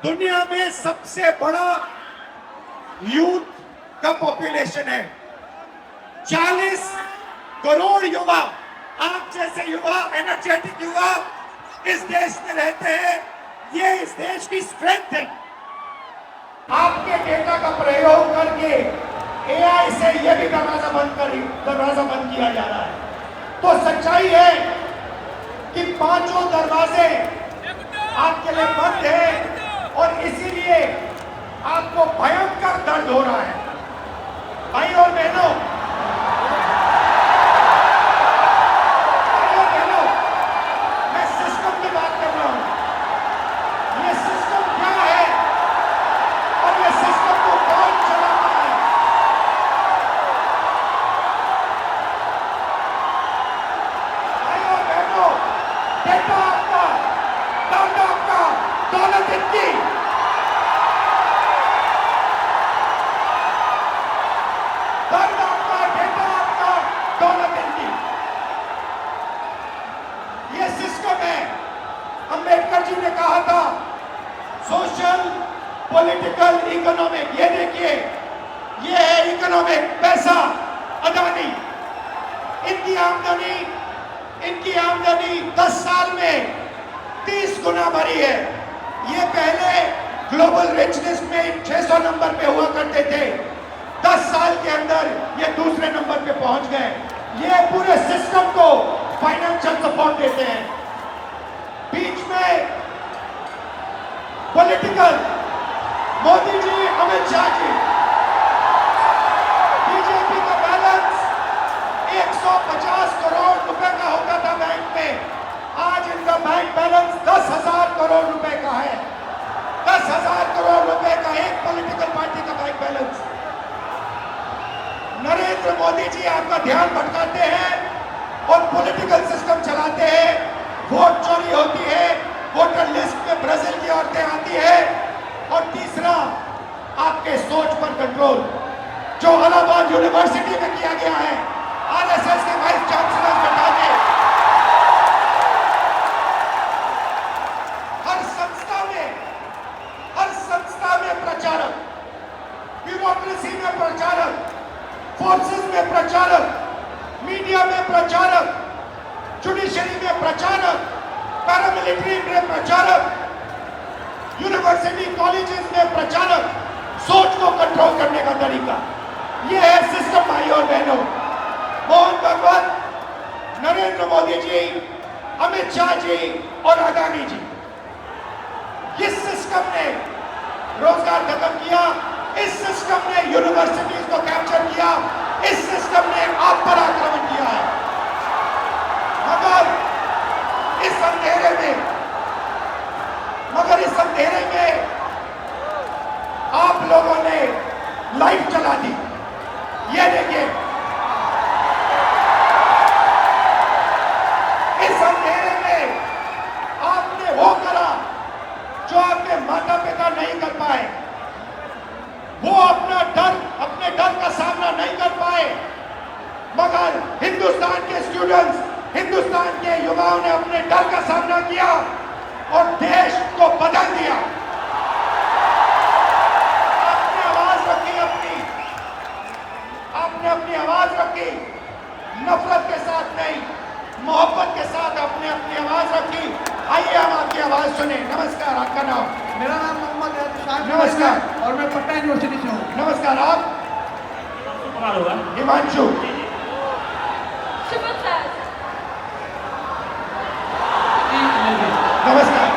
दुनिया में सबसे बड़ा यूथ का पॉपुलेशन है। 40 करोड़ युवा, आप जैसे युवा, एनर्जेटिक युवा इस देश में रहते हैं। ये इस देश की स्ट्रेंथ है। आपके डेटा का प्रयोग करके एआई से ये भी दरवाजा बंद किया जा रहा है। तो सच्चाई है कि पांचों दरवाजे आपके लिए बंद है और इसीलिए आपको भयंकर दर्द हो रहा है। भाई और बहनों, मैं सिस्टम की बात कर रहा हूं। ये सिस्टम क्या है और ये सिस्टम को कौन चलाता है? भाई और बहनों, डेटा आपका, दर्द आपका, दौलत इनकी। दर्द आपका, डेटा आपका, दौलत इनकी। ये सिस्टम है। अंबेडकर जी ने कहा था सोशल, पॉलिटिकल, इकोनॉमिक। ये देखिए, ये है इकोनॉमिक, पैसा, अदानी। इनकी आमदनी 10 साल में 30 गुना बढ़ी है। ये पहले ग्लोबल रिचनेस में 600 नंबर पे हुआ करते थे। 10 साल के अंदर ये दूसरे नंबर पे पहुंच गए। ये पूरे सिस्टम को फाइनेंशियल सपोर्ट देते हैं। बीच में पॉलिटिकल, मोदी जी, अमित शाह जी। बीजेपी का बैलेंस 150 करोड़ रुपए का होता था बैंक में। आज इनका बैंक बैलेंस 10,000 करोड़ रुपए का है। 10,000 करोड़ रुपए का एक पॉलिटिकल पार्टी का बैंक बैलेंस। नरेंद्र मोदी जी आपका ध्यान भटकाते हैं और पॉलिटिकल सिस्टम चलाते हैं। वोट चोरी होती है, वोटर लिस्ट में ब्राजील की औरतें आती है। और तीसरा, आपके सोच पर कंट्रोल, जो इलाहाबाद यूनिवर्सिटी में किया गया है आरएसएस के वाइस चांसलर बैठा के। हर संस्था में प्रचारक, ब्यूरोक्रेसी में प्रचारक, फोर्सेस में प्रचारक, मीडिया में प्रचारक, जुडिशरी में प्रचारक, पैरामिलिट्री में प्रचारक, यूनिवर्सिटी कॉलेजेस में प्रचारक। सोच को कंट्रोल करने का तरीका यह है सिस्टम। भाई और बहनों, मोहन भागवत, नरेंद्र मोदी जी, अमित शाह जी और अदानी जी, इस सिस्टम ने रोजगार खत्म किया। इस सिस्टम ने यूनिवर्सिटीज को कैप्चर किया। इस सिस्टम ने आप पर आक्रमण किया है। मगर इस अंधेरे में आप लोगों ने लाइट जला दी। ये देखिए, इस अंधेरे में आपने वो करा जो आपके माता पिता नहीं कर पाए। वो अपने डर का सामना नहीं कर पाए। मगर हिंदुस्तान के स्टूडेंट्स, हिंदुस्तान के युवाओं ने अपने डर का सामना किया और देश को बदल दिया। आपने आवाज रखी आपने अपनी आवाज रखी, नफरत के साथ नहीं, मोहब्बत के साथ आपने अपनी आवाज रखी। आइए हम आपकी आवाज सुने। नमस्कार, आपका नाम? मेरा नाम मोहम्मद शाह। नमस्कार। और मैं पटना यूनिवर्सिटी से हूँ। नमस्कार। आप? हिमांशु। नमस्कार।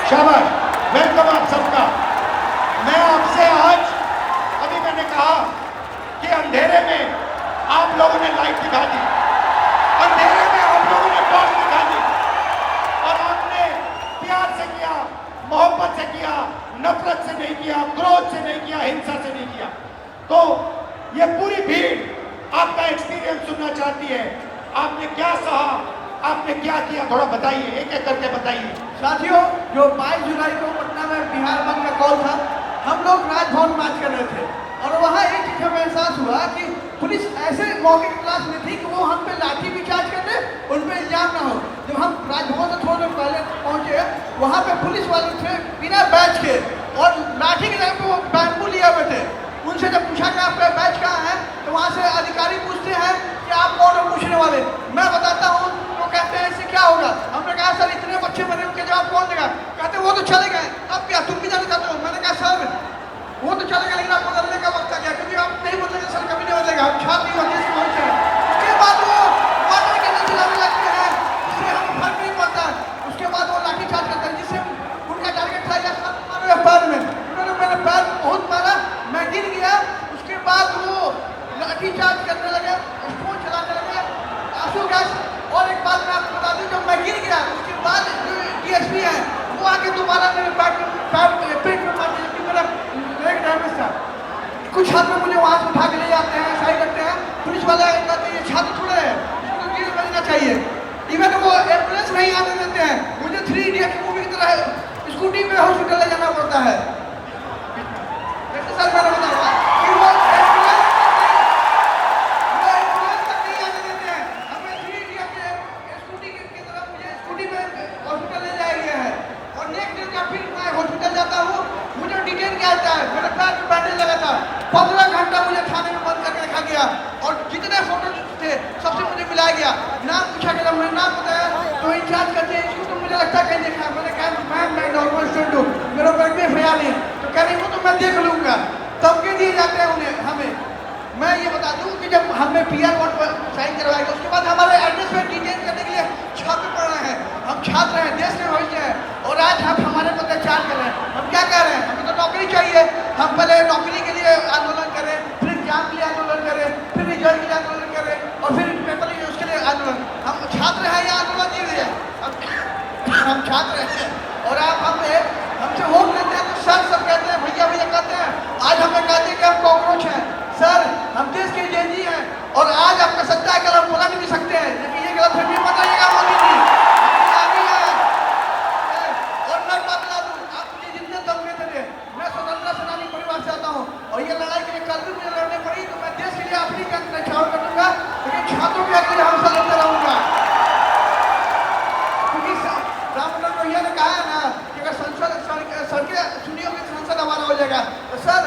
शाबाश, वेलकम आप सबका। मैं आपसे आज, अभी मैंने कहा कि अंधेरे में आप लोगों ने लाइट दिखा दी, अंधेरे में आप लोगों ने टॉर्च दिखा दी और आपने प्यार से किया, मोहब्बत से किया, नफरत से नहीं किया, क्रोध से नहीं किया, हिंसा से नहीं किया। तो ये पूरी भीड़ आपका एक्सपीरियंस सुनना चाहती है। आपने क्या सहा, आपने क्या किया, थोड़ा बताइए, एक एक करके बताइए। साथियों, जो 22 जुलाई को पटना में बिहार बंद का कॉल था, हम लोग राजभवन मार्च कर रहे थे और वहाँ एक चीज हमें एहसास हुआ कि पुलिस ऐसे मौके की तलाश में थी कि वो हम पे लाठी भी चार्ज कर दे, उन पे इल्जाम ना हो। जब हम राजभवन से थोड़ी देर पहले पहुंचे वहाँ पे पुलिस वाले थे बिना बैच के और लाठी के टाइम पे वो बैम्बू लिए हुए थे। उनसे जब पूछा कि आपका बैच कहाँ है तो वहाँ से अधिकारी पूछते हैं कि आप कौन हो पूछने वाले। मैं बताता हूँ तो कहते हैं इससे क्या होगा। हमने कहा सर इतने बच्चे मरे उनके जवाब कौन देगा। कहते वो तो चले गए, अब क्या तुम भी जाना चाहते हो। मैंने कहा सर वो तो चले गए लेकिन आप बदलने का वक्त आ गया, क्योंकि आप नहीं बदलेंगे सर कभी नहीं बदलेगा। हम छात्र ही होते हैं। उसके बाद वो वाटर के अंदर चलाने लगते हैं जिससे हमें फर्क नहीं पड़ता। उसके बाद वो लाठी चार्ज करते हैं जिससे उनका टारगेट था या पैर में। उन्होंने मेरे पैर बहुत मारा, मैं गिर गया। उसके बाद वो लाठी चार्ज करने लगे, स्टोन चलाने लगे, आंसू गैस। और एक बात मैं आपको बता दूं, जब मैं गिर गया उसके बाद जो डीएसपी है वो आके दोबारा मेरे पेट में मार दिया, मेरा लेग डैमेज था। कुछ छात्र मुझे वहाँ से उठा के ले जाते हैं, साइड करते हैं। पुलिस वाले कहते हैं ये छात्र थोड़े हैं, इसको जेल भेजना चाहिए। इवन वो एम्बुलेंस नहीं आने देते हैं। मुझे 3 इडियट की मूवी की तरह स्कूटी में हॉस्पिटल ले जाना पड़ता है। सर मैंने बताया कि वो एम्बुलेंस तक नहीं आने देते हैं। हमें 3 इडियट स्कूटी की तरह मुझे स्कूटी में हॉस्पिटल ले जाया गया है। और नेक्स्ट डे जब फिर मैं हॉस्पिटल जाता हूँ मुझे डिटेन किया जाता है। मेरे पैर में बैंडेज लगा था। 15 घंटा मुझे थाने में बंद करके रखा गया और जितने फोटो थे सबसे मुझे मिलाया गया। नाम पूछा गया, मैंने नाम बताया तो इंचार्ज कहते हैं इसको तो मुझे लगता है कहीं देखा। मैंने कहा मैम मैं नॉर्मल स्टूडेंट हूँ, मेरे ऊपर कोई ख्याल नहीं। तो कह रही वो तो मैं देख लूँगा। धमकी दिए जाते हैं उन्हें हमें। मैं ये बता दूँ कि जब हमने PR बोर्ड पर साइन करवाया गया उसके बाद हमारे एड्रेस पर डिटेन करने के लिए छात्र पढ़ रहे हैं। हम छात्र हैं, देश के भविष्य है और आज हम हमारे पर अत्याचार कर रहे हैं। हम क्या कह रहे हैं, हमें तो नौकरी चाहिए। हम पहले नौकरी के लिए आंदोलन करें, फिर एग्जाम के लिए आंदोलन करें, फिर रिजल्ट के लिए आंदोलन करें और फिर पेपर के उसके लिए आंदोलन। हम छात्र हैं या आंदोलन नहीं रहे, हम छात्र हैं। और आप हमसे वोट लेते हैं तो सर सब कहते हैं भैया भैया कहते हैं। आज हमें कहते हैं कि हम कॉकरोच हैं। सर हम देश के जेजी हैं और आज आपका सत्ता है, कल हम पलट भी सकते हैं। लेकिन ये गलत फहमी मत आइएगा मोदी जी, और मैं बात बता दूं आप मुझे जितने दम में थे, मैं स्वतंत्रता सेनानी परिवार से आता हूँ और ये लड़ाई के लिए कल भी मुझे लड़ने पड़ी तो मैं देश के लिए अपनी न्यौछावर कर दूंगा, लेकिन छात्रों के हक के लिए हमेशा लड़ते रहूंगा। क्योंकि राममनोहर लोहिया ने कहा है ना कि अगर सड़कें सुनी होगी तो संसद हमारा हो जाएगा। तो सर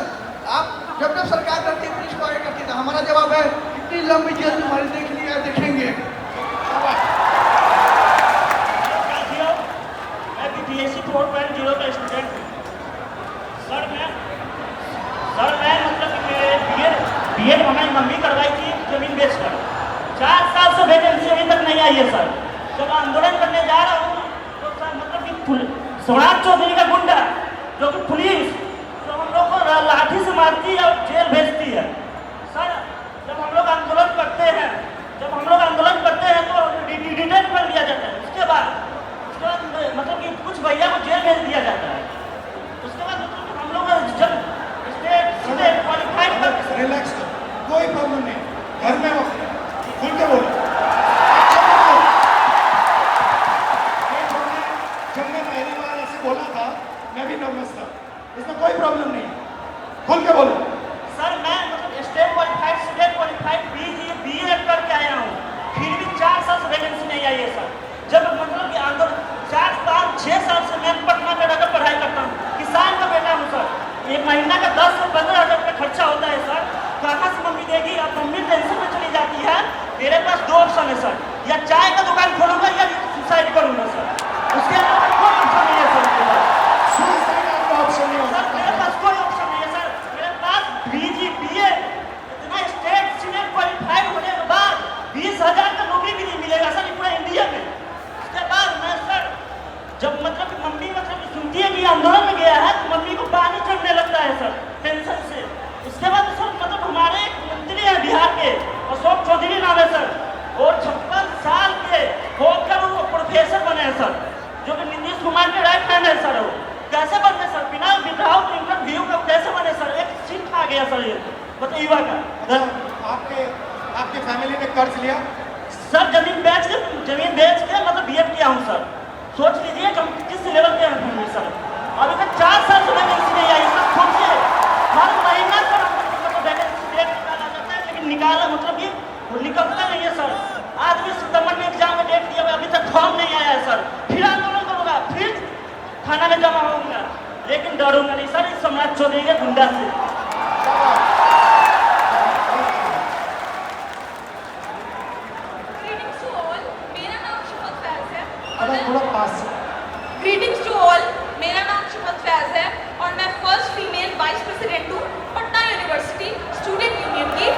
आप जब जब सरकार करती है पुलिस को आगे करती है, हमारा जवाब है इतनी लंबी जेल तुम्हारी देख लिया देखेंगे। BPSC 4.0 का स्टूडेंट हूँ। सर मैं मतलब कि बीएड हमारी मम्मी करवाई थी जमीन बेचकर। 4 साल से वैकेंसी अभी तक नहीं आई है सर। जब आंदोलन करने जा रहा हूँ तो सर मतलब कि स्वराज चौधरी का गुंडा जो कि पुलिस तो हम लोग को लाठी से मारती है और जेल भेजती है। सर जब हम लोग आंदोलन करते हैं तो डिटेन कर लिया जाता है। उसके बाद मतलब कि कुछ भैया को जेल भेज दिया जाता है। उसके बाद मतलब हम लोग जब स्टेट क्वालिफाइड कर रिलैक्स कोई प्रॉब्लम नहीं, घर में हो खुल के बोलो। जब मैं पहली बार ऐसे बोला था मैं भी नर्वस था, इसमें कोई प्रॉब्लम नहीं, खुल के बोलो। सर मैं मतलब स्टेट क्वालिफाइड BEd करके आया हूँ, फिर भी 4 साल से वैकेंसी नहीं आई है सर। जब मतलब कि आंदोलन 6 साल से मैं पटना में रहकर पढ़ाई करता हूँ, किसान का बेटा हूँ सर। एक महीना का 10 से 15 हज़ार रुपये खर्चा होता है सर। कहाँ से मम्मी देगी? अब मम्मी टेंशन में चली जाती है। मेरे पास 2 ऑप्शन है सर, या चाय का दुकान खोलूंगा या सुसाइड करूंगा सर। उसके अलावा कोई ऑप्शन नहीं है सर मेरे पास। सुसाइड आपका ऑप्शन नहीं होगा सर मेरे पास कोई ऑप्शन नहीं है सर। मेरे पास BE इतना स्टेट सीनियर क्वालिफाइड होने के बाद 20,000 का नौकरी भी नहीं मिलेगा सर पूरा इंडिया में। उसके बाद मैं सर जब मतलब मम्मी मतलब सुनती है कि आंदोलन में गया है तो मम्मी को पानी चढ़ने लगता है सर टेंशन से। उसके बाद सर मतलब हमारे एक मंत्री हैं बिहार के, अशोक चौधरी नाम है सर, और 56 साल के होकर वो प्रोफेसर बने हैं सर, जो कि नीतीश कुमार के राइट हैंड है सर। वो कैसे बने सर? बिना विदाउट इंटरव्यू का कैसे बने सर? एक सीट आ गया सर ये मतलब युवा का। आपके फैमिली ने कर्ज लिया? सर जमीन बेच के मतलब BEd किया हूँ सर। सोच लीजिए हम किस लेवल पे हैं सर। अभी तक 4 साल से वैकेंसी नहीं आई सर। सोचिए हर महीना सर मतलब वैकेंसी डेट निकाला जाता है, लेकिन निकाला मतलब ये वो निकलता नहीं है सर। आज भी सितंबर में एग्जाम में डेट दिया हुआ, अभी तक फॉर्म नहीं आया है सर। फिर आंदोलन करूँगा, फिर थाना में जमा होऊंगा, लेकिन डरूंगा नहीं सर इस सम्राट चौधरी के गुंडा से। Greetings to all, मेरा नाम शुभत फैज है और अगर थोड़ा पास Greetings to all, मेरा नाम शुभत फैज है और मैं फर्स्ट फीमेल वाइस प्रेसिडेंट हूँ पटना यूनिवर्सिटी स्टूडेंट यूनियन की,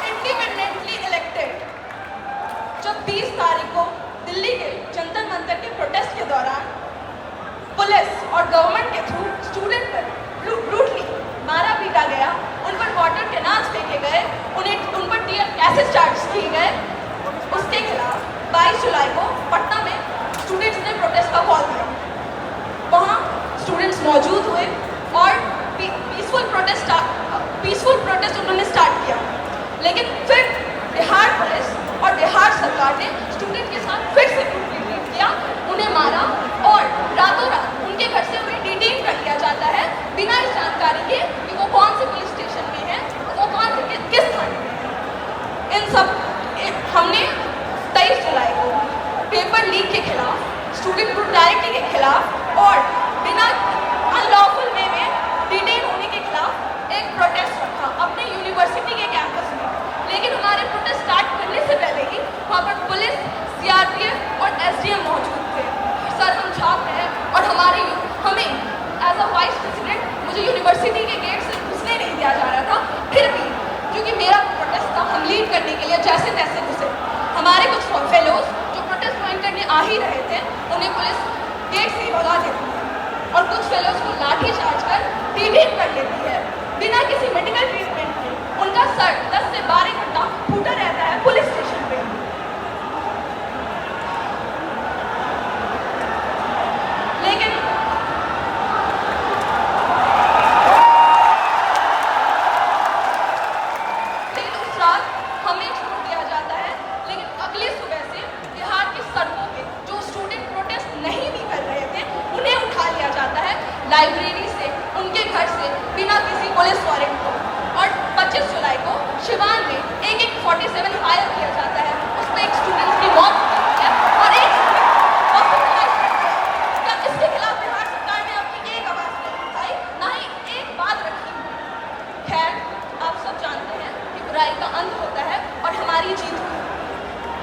इंडिपेंडेंटली इलेक्टेड। जब 20 तारीख को दिल्ली के जंतर मंतर के प्रोटेस्ट के दौरान पुलिस और गवर्नमेंट के थ्रू स्टूडेंट पर ब्रूटली मारा पीटा गया, उन पर वाटर कैनाल्स फेंके गए, उन पर टीयर गैसेस चार्ज किए गए, उसके खिलाफ 22 जुलाई को पटना में स्टूडेंट्स ने प्रोटेस्ट का कॉल दिया। वहाँ स्टूडेंट्स मौजूद हुए और पीसफुल प्रोटेस्ट उन्होंने स्टार्ट किया, लेकिन फिर बिहार पुलिस और बिहार सरकार ने स्टूडेंट के साथ फिर से ब्रूटली ट्रीट किया, उन्हें मारा और रातों रात उनके घर से उन्हें डिटेन कर लिया जाता है बिना इस जानकारी के कि वो कौन से पुलिस स्टेशन में है, वो कौन से किस थाने में है। इन सब हमने 23 जुलाई को पेपर लीक के खिलाफ, स्टूडेंट ब्रूटैलिटी के खिलाफ और बिना अनलॉफुल वे में डिटेन होने के खिलाफ एक प्रोटेस्ट रखा अपने यूनिवर्सिटी के कैंपस में। लेकिन हमारे प्रोटेस्ट स्टार्ट करने से पहले ही वहाँ पर पुलिस, सीआरपीएफ और एसडीएम मौजूद थे। सर हम छात्र हैं और हमें एज अ वाइस प्रेसिडेंट मुझे यूनिवर्सिटी के गेट से घुसने नहीं दिया जा रहा था, फिर भी क्योंकि मेरा प्रोटेस्ट था हम लीड करने के लिए जैसे तैसे घुसे। हमारे कुछ फेलोज जो प्रोटेस्ट ज्वाइन करने आ ही रहे थे उन्हें पुलिस गेट से ही भगा देती है और कुछ फेलोज को लाठी चार्ज कर डिटेन कर लेती है बिना किसी मेडिकल ट्रीटमेंट के। उनका सर 10 से 12 घंटा फूटा रहता है पुलिस स्टेशन पे। लेकिन उस रात हमें छोड़ दिया जाता है, लेकिन अगली सुबह से बिहार की सड़कों पे जो स्टूडेंट प्रोटेस्ट नहीं भी कर रहे थे उन्हें उठा लिया जाता है लाइब्रेरी से, उनके घर से बिना किसी पुलिस वारंट को। और 25 जुलाई को शिवान में AK-47 फायर किया जाता है, उसमें एक स्टूडेंट की मौत होती है और एक हॉस्पिटलाइज करता है। क्या इसके खिलाफ बिहार सरकार ने अपनी एक आवाज नहीं उठाई, ना ही एक बात रखी? खैर आप सब जानते हैं कि बुराई का अंत होता है और हमारी जीत हुई।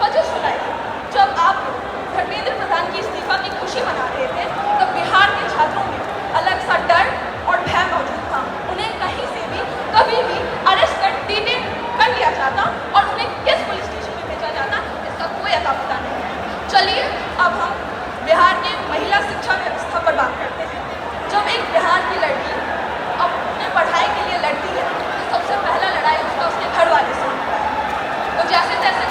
25 जुलाई को जब आप लोग धर्मेंद्र प्रधान की इस्तीफा की खुशी मना रहे थे तब बिहार के छात्रों में अलग सा डर और भय मौजूद था। उन्हें कहीं से भी कभी भी अरेस्ट कर डिटेन कर लिया जाता और उन्हें किस पुलिस स्टेशन में भेजा जाता इसका कोई अता पता नहीं है। चलिए अब हम बिहार के महिला शिक्षा व्यवस्था पर बात करते हैं। जब एक बिहार की लड़की अपने पढ़ाई के लिए लड़ती है तो सबसे पहला लड़ाई उसका उसके घर वाले से होता है। वो जैसे तैसे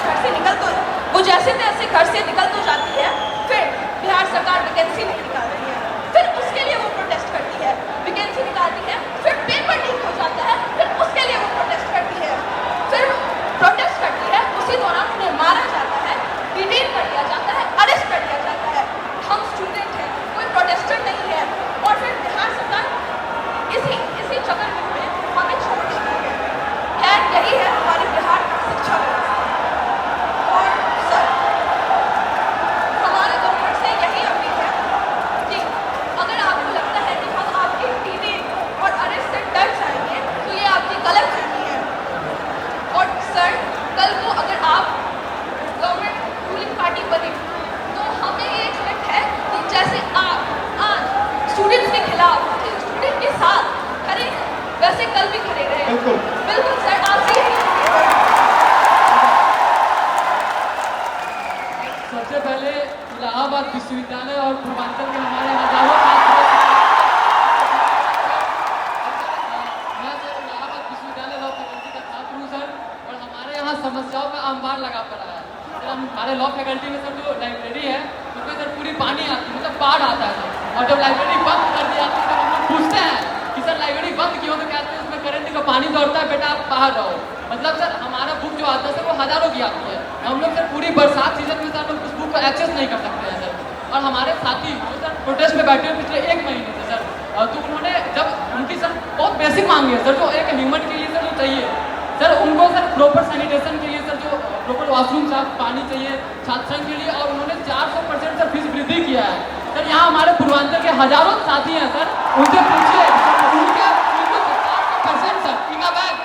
घर से निकल तो जाती है, फिर बिहार सरकार वैकेंसी नहीं निकाल रही है, फिर उसके लिए वो प्रोटेस्ट करती है, वैकेंसी निकालती है, फिर पेपर लीक हो जाता है, फिर उसके लिए वो प्रोटेस्ट करती है, फिर प्रोटेस्ट करती है, उसी दौरान उन्हें मारा जाता है, डिटेन कर लिया जाता है, अरेस्ट कर लिया जाता है। हम स्टूडेंट हैं, कोई प्रोटेस्टर नहीं है और फिर बिहार सरकार इसी चक्कर में हमें छोड़ देती है। खैर यही है हमारी बिहार शिक्षा व्यवस्था। और सर हमारे गवर्नमेंट से यही अपील है कि अगर आपको लगता है कि हम आपके डिटेन और अरेस्ट से डर जाएंगे तो ये आपकी गलत फहमी है। और सर कल को अगर आप गवर्नमेंट रूलिंग पार्टी बने तो हमें ये एक्सपेक्ट है कि जैसे आप आज स्टूडेंट्स के खिलाफ, स्टूडेंट के साथ खड़े हैं वैसे कल भी खड़े रहे। बिल्कुल सर आपसे यही उम्मीद है। सबसे पहले इलाहाबाद विश्वविद्यालय और पूर्वांचल के हमारे हजारों छात्र, मैं सर इलाहाबाद विश्वविद्यालय लॉ फैकल्टी का छात्र हूँ सर, और हमारे यहाँ समस्याओं का अंबार लगा पड़ा है। सर हमारे लॉ फैकल्टी में सर जो लाइब्रेरी है उसमें सर पूरी पानी आती है, मतलब बाढ़ आता है सर, और जब लाइब्रेरी बंद कर दी जाती है तो हम लोग पूछते हैं कि सर लाइब्रेरी बंद क्यों, तो कहते हैं उसमें करंट का पानी दौड़ता है, बेटा आप बाहर रहो। मतलब सर हमारा बुक जो आता है सर वो हज़ारों की आती है, हम लोग सर पूरी बरसात सीजन में सर उस बुक को एक्सेस नहीं कर सकते हैं सर। और हमारे साथी जो सर प्रोटेस्ट में बैठे हुए पिछले 1 महीने से सर, तो उन्होंने जब उनकी सर बहुत बेसिक मांगी है सर, जो एक ह्यूमन के लिए सर जो चाहिए सर, उनको सर प्रॉपर सैनिटेशन के लिए सर जो प्रॉपर वॉशरूम साफ पानी चाहिए छात्र संघ के लिए, और उन्होंने 400% हजारों साथी हैं सर, उनसे पूछिए, उनके बिल्कुल 60% सर इनका बैग,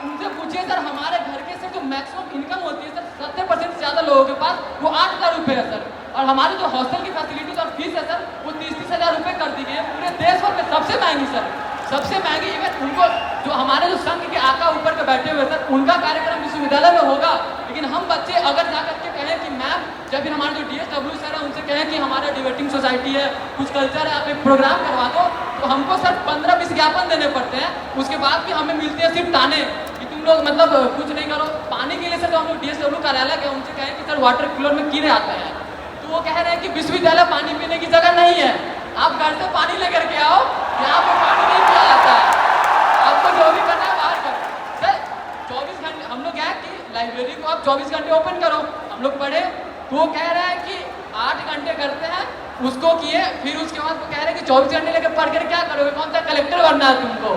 उनसे पूछिए सर, हमारे घर के सर जो मैक्सिमम इनकम होती है सर 70% से ज़्यादा लोगों के पास वो 8,000 रुपये है सर। और हमारे जो हॉस्टल की फैसिलिटीज और फीस है सर वो 30-30 हज़ार रुपये कर दी गई है, पूरे देश भर में सबसे महंगी सर, सबसे महंगी। इवन उनको जो हमारे जो संघ के आका ऊपर के बैठे हुए सर, उनका कार्यक्रम विश्वविद्यालय में होगा, लेकिन हम बच्चे अगर जा करके कहें कि मैम, जब फिर हमारे जो DSW सर है उनसे कहें कि हमारा डिबेटिंग सोसाइटी है, कुछ कल्चर है, आप एक प्रोग्राम करवा दो, तो हमको सर 15-20 ज्ञापन देने पड़ते हैं। उसके बाद भी हमें मिलते हैं सिर्फ ताने कि तुम लोग मतलब कुछ नहीं करो। पानी के लिए सर जो हम लोग DSW कार्यालय गए उनसे कहें कि सर वाटर कूलर में कीड़े आते हैं, तो वो कह रहे हैं कि विश्वविद्यालय पानी पीने की जगह नहीं है, आप घर से पानी लेकर के आओ, यहाँ पे पानी नहीं पिया जाता है, आपको जो भी करना है बाहर करो। सर 24 घंटे हम लोग क्या कि लाइब्रेरी को आप 24 घंटे ओपन करो, हम लोग पढ़े, तो वो कह रहे हैं कि 8 घंटे करते हैं, उसको किए, फिर उसके बाद वो कह रहे हैं कि 24 घंटे लेकर पढ़ कर क्या करोगे, कौन सा कलेक्टर बनना है तुमको,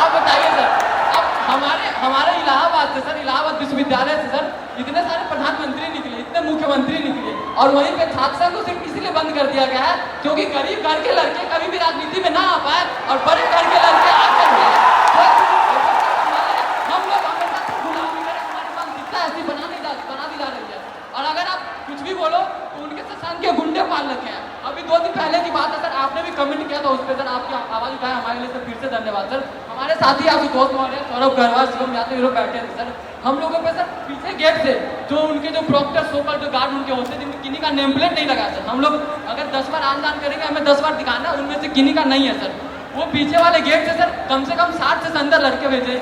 आप बताइए सर। अब हमारे इलाहाबाद से सर, इलाहाबाद विश्वविद्यालय से सर इतने सारे प्रधानमंत्री निकले, इतने मुख्यमंत्री निकले, और वहीं पे छात्र संघ को सिर्फ इसीलिए बंद कर दिया गया है क्योंकि गरीब घर के लड़के कभी भी राजनीति में ना आ पाए और बड़े घर के लड़के आकर के हम लोग हमेशा गुलामी करें, हमारी मानसिकता ऐसी बना दी जा रही है। और अगर आप कुछ भी बोलो तो उनके से संघ के गुंडे पाल रखे हैं। अभी 2 दिन पहले की बात है सर, आपने भी कमेंट किया था उस पर सर, आपकी आवाज़ उठाया हमारे लिए सर, फिर से धन्यवाद सर। हमारे साथी आपके दोस्त महोदय सौरभ गढ़वाल, शिवम यादव लोग बैठे थे सर, हम लोगों पे सर पीछे गेट से जो उनके जो प्रॉक्टर सोकर जो गार्ड उनके होते जिनके किन्हीं का नेम प्लेट नहीं लगा सर, हम लोग अगर 10 बार आंदोलन करेंगे हमें 10 बार दिखाना, उनमें से किन्हीं का नहीं है सर। वो पीछे वाले गेट से सर कम से कम 60 से अंदर लड़के भेजे,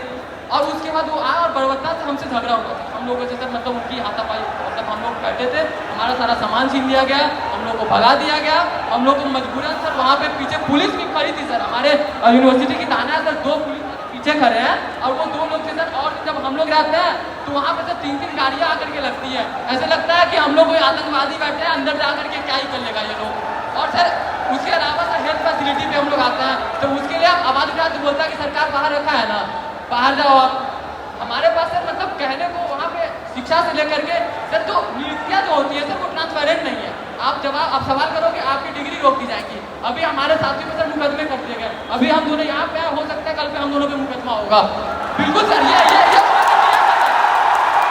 और उसके बाद वो आए और बर्बरता से हमसे झगड़ा हुआ था हम लोगों से सर, मतलब उनकी हाथापाई, मतलब हम लोग बैठे थे, हमारा सारा सामान छीन लिया गया, हम लोग को भगा दिया गया, हम लोग को मजबूरन सर वहाँ पे पीछे पुलिस भी खड़ी थी सर, हमारे यूनिवर्सिटी की थाना है सर, 2 पुलिस पीछे खड़े हैं और वो 2 लोग थे सर। और जब हम लोग रहते हैं तो वहाँ पे सर 3-3 गाड़ियाँ आकर के लगती है, ऐसे लगता है कि हम लोग कोई आतंकवादी बैठे हैं, अंदर जा करके क्या ही कर लेगा ये लोग। और सर उसके अलावा सर हेल्थ फैसिलिटी पे हम लोग आते हैं तो उसके लिए आप आवाज़ उठा तो बोलता है कि सरकार बाहर रखा है ना, बाहर जाओ आप। हमारे पास सर मतलब कहने को वहाँ पे शिक्षा से लेकर के सर जो नीतियाँ जो होती है सर वो ट्रांसपेरेंट नहीं है। आप सवाल करोगे आपकी डिग्री रोक दी जाएगी। अभी हमारे साथियों में सर मुकदमे कर दिए गए, अभी हम दोनों यहाँ पे हो सकता है कल पे हम दोनों पे मुकदमा होगा। बिल्कुल सर ये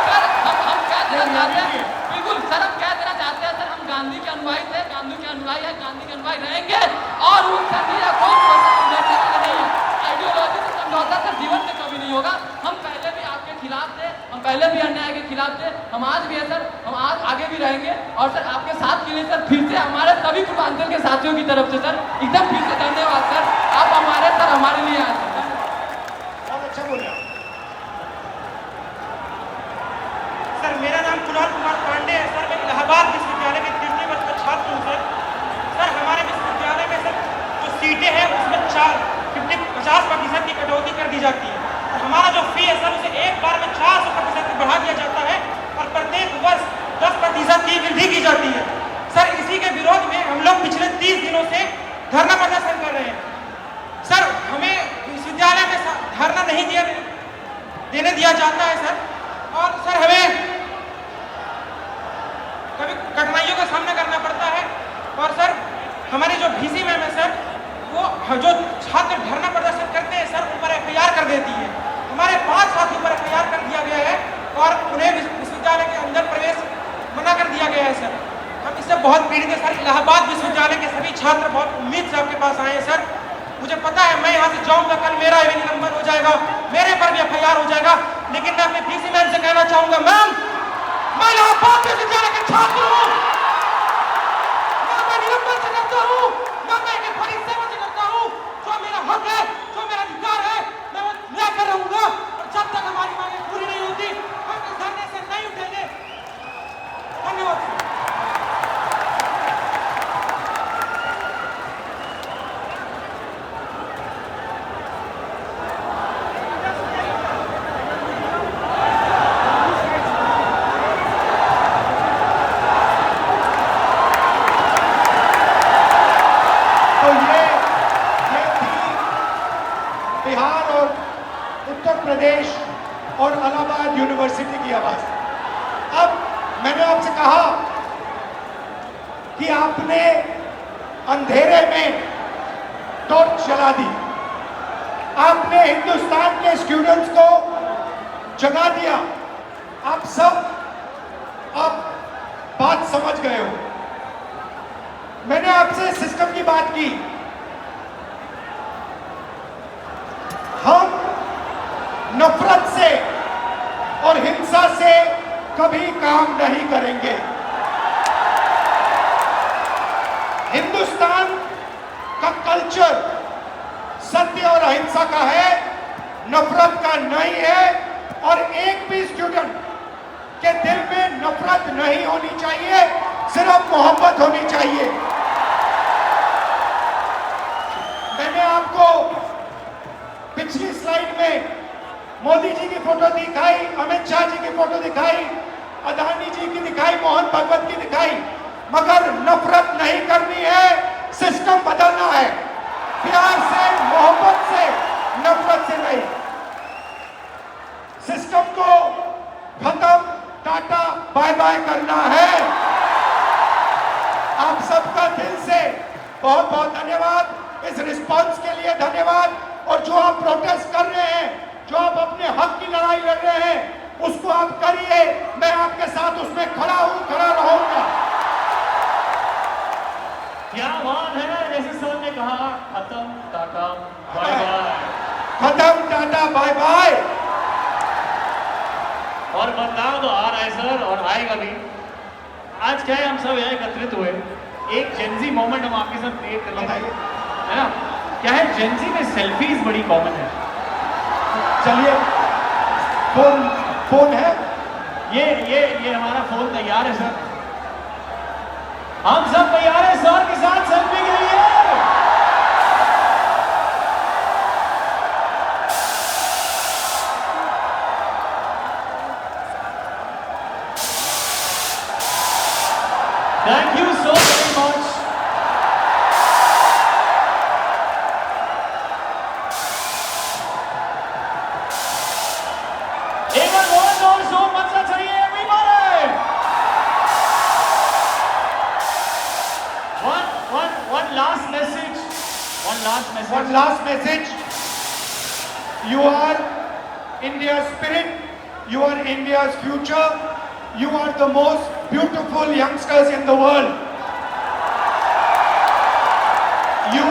सर हम क्या देना चाहते हैं, बिल्कुल सर हम क्या देना चाहते हैं सर, हम गांधी के अनुयायी थे, गांधी के अनुयायी है, गांधी के अनुयायी रहेंगे और उन सभी को समझौता नहीं है, आइडियोलॉजी से समझौता सर जीवन में कभी नहीं होगा। हम पहले भी आपके खिलाफ थे, हम पहले भी अन्याय के खिलाफ थे, हम आज भी है सर, हम आज आगे भी रहेंगे। और सर आपके साथ के लिए सर फिर से हमारे सभी पूर्वांचल के साथियों की तरफ से सर एकदम फिर से धन्यवाद सर, आप हमारे लिए आए सर। बहुत अच्छा बोले सर। मेरा नाम कुणाल कुमार पांडे है सर, मैं इलाहाबाद विश्वविद्यालय के 3वीं वर्ष का छात्र हूँ सर। हमारे विश्वविद्यालय में सर जो सीटें हैं उसमें 50% की कटौती कर दी जाती है और हमारा जो फी है सर उसे एक बार में 400% बढ़ा दिया जाता है और प्रत्येक वर्ष 10% की वृद्धि की जाती है सर। इसी के विरोध में हम लोग पिछले 30 दिनों से धरना प्रदर्शन कर रहे हैं सर। हमें विश्वविद्यालय में धरना नहीं देने दिया जाता है सर, और सर हमें कभी कठिनाइयों का सामना करना पड़ता है। और सर हमारी जो VC मैम है सर, वो जो छात्र धरना प्रदर्शन करते हैं सर उन पर FIR कर देती है। हमारे 5 साथियों पर FIR कर दिया गया है और उन्हें विश्वविद्यालय के अंदर प्रवेश मना कर दिया गया है सर। हम इससे बहुत पीड़ित हैं सर। इलाहाबाद विश्वविद्यालय के सभी छात्र बहुत उम्मीद से आपके पास आए हैं सर। मुझे पता है मैं यहाँ से जाऊँगा कल मेरा निलंबन हो जाएगा, मेरे पर भी FIR हो जाएगा, लेकिन मैं अपने VC मैम से कहना चाहूँगा, मैम मैं इलाहाबाद विश्वविद्यालय के छात्र हूँ, मैं निलंबन से करता हूँ, मैं एक परिसेवा से करता हूँ, जो मेरा हक है, जो मेरा अधिकार है, मैं वो लेकर रहूंगा और जब तक हमारी मांगें पूरी नहीं होती हम इस धरने से नहीं उठेंगे। धन्यवाद। बिहार और उत्तर प्रदेश और इलाहाबाद यूनिवर्सिटी की आवाज। अब मैंने आपसे कहा कि आपने अंधेरे में टॉर्च जला दी। आपने हिंदुस्तान के स्टूडेंट्स को जगा दिया। आप सब अब बात समझ गए हो। मैंने आपसे सिस्टम की बात की। हम नफरत से और हिंसा से कभी काम नहीं करेंगे। हिंदुस्तान का कल्चर सत्य और अहिंसा का है, नफरत का नहीं है। और एक भी स्टूडेंट के दिल में नफरत नहीं होनी चाहिए, सिर्फ मोहब्बत होनी चाहिए। मैंने आपको पिछली स्लाइड में मोदी जी की फोटो दिखाई, अमित शाह जी की फोटो दिखाई, अदानी जी की दिखाई, मोहन भगवत की दिखाई, मगर नफरत नहीं करनी है, सिस्टम बदलना है। प्यार से, मोहब्बत से, नफरत से नहीं। सिस्टम को खत्म, टाटा बाय बाय करना है। आप सबका दिल से बहुत बहुत धन्यवाद, इस रिस्पांस के लिए धन्यवाद। और जो आप प्रोटेस्ट कर रहे हैं, जो आप अपने हक की लड़ाई लड़ रहे हैं, उसको आप करिए। मैं आपके साथ उसमें खड़ा हूं, खड़ा रहूंगा। क्या बात है, जैसे सर ने कहा खत्म टाटा बाय बाय, खत्म टाटा बाय बाय। और बदलाव तो आ रहा है सर, और आएगा भी। आज क्या है, हम सब यहाँ एकत्रित हुए, एक जेंजी मोमेंट हम आपके साथ क्रिएट कर लेंगे, है ना। क्या है, जेंजी में सेल्फीज बड़ी कॉमन है। चलिए, फोन है, ये हमारा फोन तैयार है सर, हम सब तैयार हैं सर के साथ सेल्फी के लिए। Thank you so very much. एक बार और जोर मचा चाहिए everybody. One last message. one last message. You are India's spirit. You are India's future. You are the most beautiful youngsters in the world. You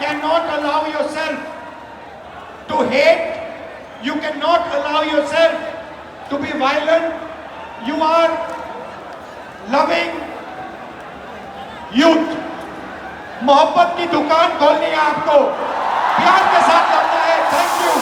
cannot allow yourself to hate. You cannot allow yourself to be violent. You are loving youth. मोहब्बत की दुकान खोलनी है आपको, प्यार के साथ लड़ना है। Thank you.